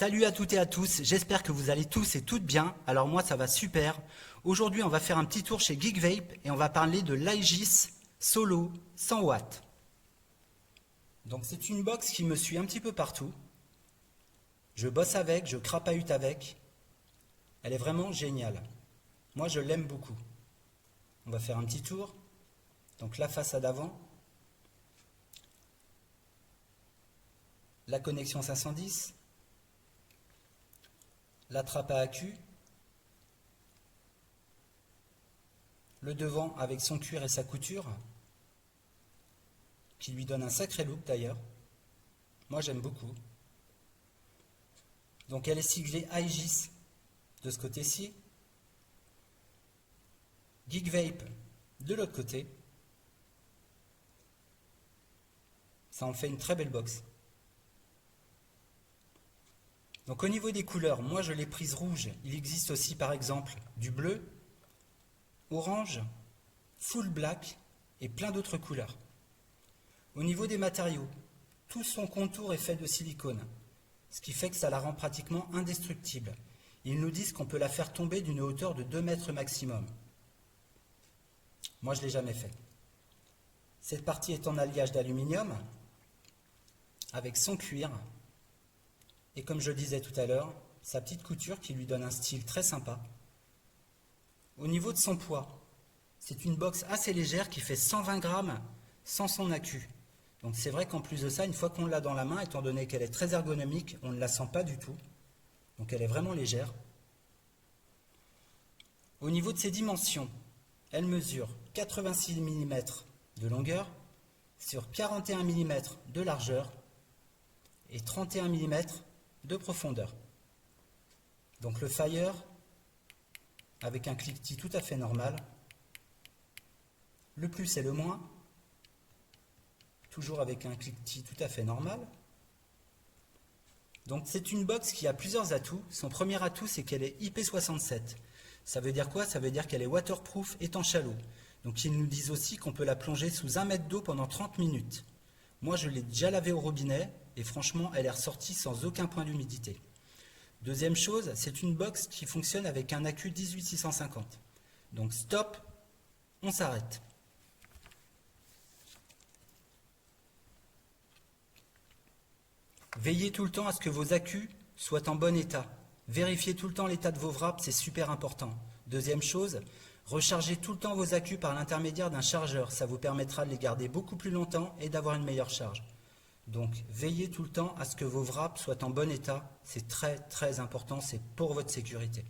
Salut à toutes et à tous, j'espère que vous allez tous et toutes bien. Alors moi ça va super. Aujourd'hui on va faire un petit tour chez Geekvape et on va parler de l'Aegis Solo 100 watts. Donc c'est une box qui me suit un petit peu partout. Je bosse avec, je crapahute avec. Elle est vraiment géniale. Moi je l'aime beaucoup. On va faire un petit tour. Donc la façade avant. La connexion 510. La trappe à accu, le devant avec son cuir et sa couture, qui lui donne un sacré look d'ailleurs. Moi j'aime beaucoup. Donc elle est siglée Aegis de ce côté-ci, Geekvape de l'autre côté. Ça en fait une très belle box. Donc au niveau des couleurs, moi je l'ai prise rouge. Il existe aussi par exemple du bleu, orange, full black et plein d'autres couleurs. Au niveau des matériaux, tout son contour est fait de silicone, ce qui fait que ça la rend pratiquement indestructible. Ils nous disent qu'on peut la faire tomber d'une hauteur de 2 mètres maximum. Moi je ne l'ai jamais fait. Cette partie est en alliage d'aluminium avec son cuir. Et comme je le disais tout à l'heure, sa petite couture qui lui donne un style très sympa. Au niveau de son poids, c'est une box assez légère qui fait 120 grammes sans son accu. Donc c'est vrai qu'en plus de ça, une fois qu'on l'a dans la main, étant donné qu'elle est très ergonomique, on ne la sent pas du tout. Donc elle est vraiment légère. Au niveau de ses dimensions, elle mesure 86 mm de longueur sur 41 mm de largeur et 31 mm de profondeur. Donc le Fire avec un cliquetis tout à fait normal. Le plus et le moins, toujours avec un cliquetis tout à fait normal. Donc c'est une box qui a plusieurs atouts. Son premier atout, c'est qu'elle est IP67. Ça veut dire quoi? Ça veut dire qu'elle est waterproof, étanche à l'eau. Donc ils nous disent aussi qu'on peut la plonger sous 1 mètre d'eau pendant 30 minutes. Moi je l'ai déjà lavée au robinet et franchement elle est ressortie sans aucun point d'humidité. Deuxième chose, c'est une box qui fonctionne avec un accu 18650. Donc stop, on s'arrête. Veillez tout le temps à ce que vos accus soient en bon état. Vérifiez tout le temps l'état de vos wraps, c'est super important. Deuxième chose, rechargez tout le temps vos accus par l'intermédiaire d'un chargeur. Ça vous permettra de les garder beaucoup plus longtemps et d'avoir une meilleure charge. Donc veillez tout le temps à ce que vos wraps soient en bon état. C'est très très important, c'est pour votre sécurité.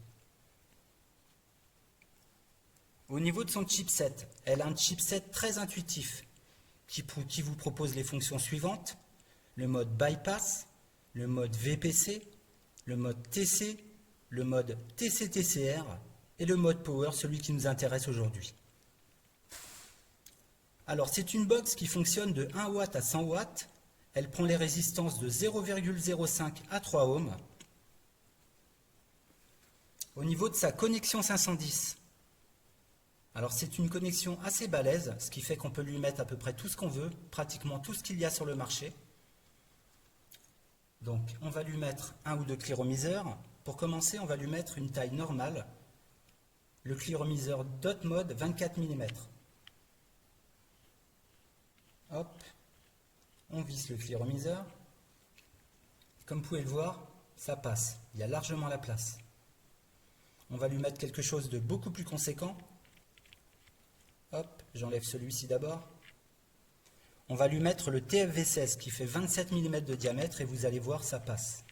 Au niveau de son chipset, elle a un chipset très intuitif qui vous propose les fonctions suivantes. Le mode bypass, le mode VPC, le mode TC, le mode TC-TCR et le mode power, celui qui nous intéresse aujourd'hui. Alors c'est une box qui fonctionne de 1 watt à 100 watts. Elle prend les résistances de 0,05 à 3 ohms. Au niveau de sa connexion 510, alors c'est une connexion assez balèze, ce qui fait qu'on peut lui mettre à peu près tout ce qu'on veut, pratiquement tout ce qu'il y a sur le marché. Donc on va lui mettre un ou deux clearomiseurs. Pour commencer, on va lui mettre une taille normale, le clearomiseur dot mode 24 mm. Hop, on visse le clearomiseur. Comme vous pouvez le voir, ça passe, il y a largement la place. On va lui mettre quelque chose de beaucoup plus conséquent. Hop, j'enlève celui-ci d'abord. On va lui mettre le TFV16 qui fait 27 mm de diamètre et vous allez voir, ça passe.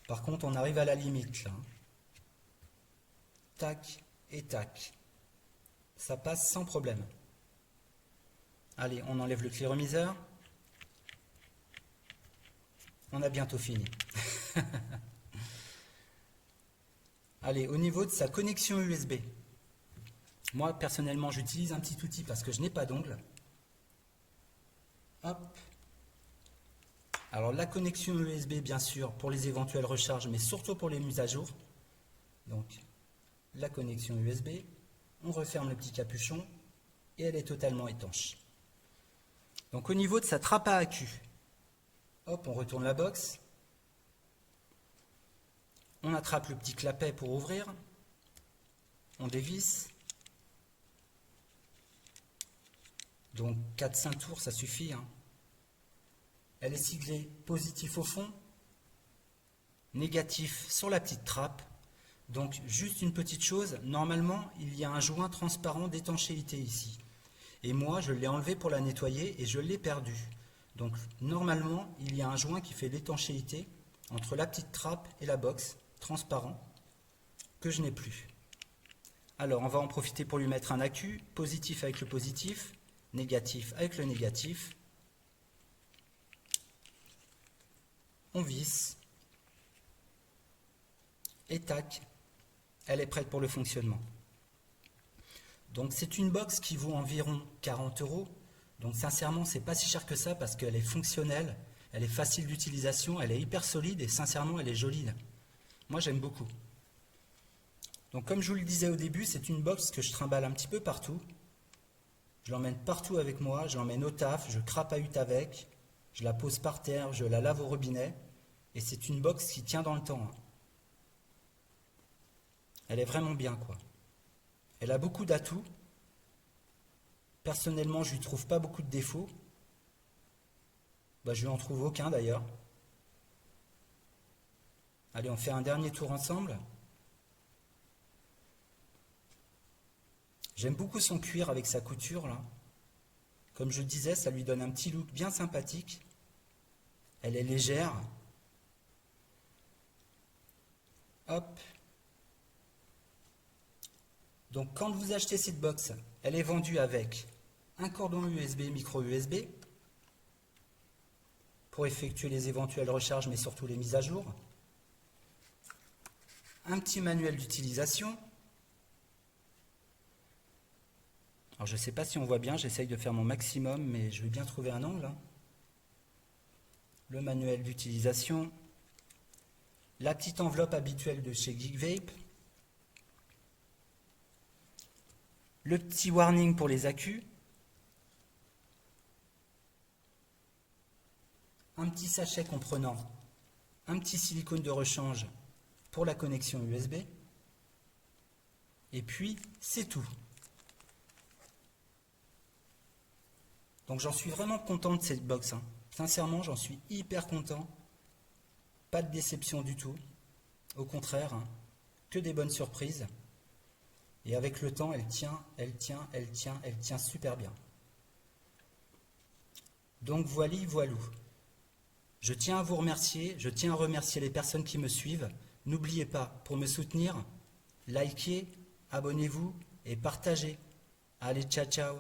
Par contre, on arrive à la limite là. Tac et tac. Ça passe sans problème. Allez, on enlève le clearomiseur. On a bientôt fini. Allez, au niveau de sa connexion USB. Moi, personnellement, j'utilise un petit outil parce que je n'ai pas d'ongles. Hop. Alors la connexion USB bien sûr pour les éventuelles recharges mais surtout pour les mises à jour. Donc la connexion USB, on referme le petit capuchon et elle est totalement étanche. Donc au niveau de sa trappe à accu, hop, on retourne la box. On attrape le petit clapet pour ouvrir. On dévisse. Donc 4-5 tours, ça suffit. Hein. Elle est siglée positif au fond, négatif sur la petite trappe. Donc juste une petite chose, normalement il y a un joint transparent d'étanchéité ici. Et moi je l'ai enlevé pour la nettoyer et je l'ai perdu. Donc normalement il y a un joint qui fait l'étanchéité entre la petite trappe et la box, transparent, que je n'ai plus. Alors on va en profiter pour lui mettre un accu, positif avec le positif, négatif avec le négatif. On visse. Et tac, elle est prête pour le fonctionnement. Donc c'est une box qui vaut environ 40 €. Donc sincèrement, c'est pas si cher que ça parce qu'elle est fonctionnelle, elle est facile d'utilisation, elle est hyper solide et sincèrement, elle est jolie. Moi, j'aime beaucoup. Donc comme je vous le disais au début, c'est une box que je trimballe un petit peu partout. Je l'emmène partout avec moi, je l'emmène au taf, je crapahute avec, je la pose par terre, je la lave au robinet. Et c'est une box qui tient dans le temps. Elle est vraiment bien, quoi. Elle a beaucoup d'atouts. Personnellement, je lui trouve pas beaucoup de défauts. Je lui en trouve aucun d'ailleurs. Allez, on fait un dernier tour ensemble. J'aime beaucoup son cuir avec sa couture là. Comme je disais, ça lui donne un petit look bien sympathique. Elle est légère. Hop. Donc quand vous achetez cette box, elle est vendue avec un cordon USB, micro USB, pour effectuer les éventuelles recharges, mais surtout les mises à jour. Un petit manuel d'utilisation. Alors je ne sais pas si on voit bien, j'essaye de faire mon maximum, mais je vais bien trouver un angle. Le manuel d'utilisation. La petite enveloppe habituelle de chez Geekvape. Le petit warning pour les accus. Un petit sachet comprenant un petit silicone de rechange pour la connexion USB. Et puis, c'est tout. Donc j'en suis vraiment content de cette box. Sincèrement, j'en suis hyper content. Pas de déception du tout. Au contraire, que des bonnes surprises. Et avec le temps, elle tient super bien. Donc voilou. Je tiens à vous remercier, je tiens à remercier les personnes qui me suivent. N'oubliez pas, pour me soutenir, likez, abonnez-vous et partagez. Allez, ciao ciao.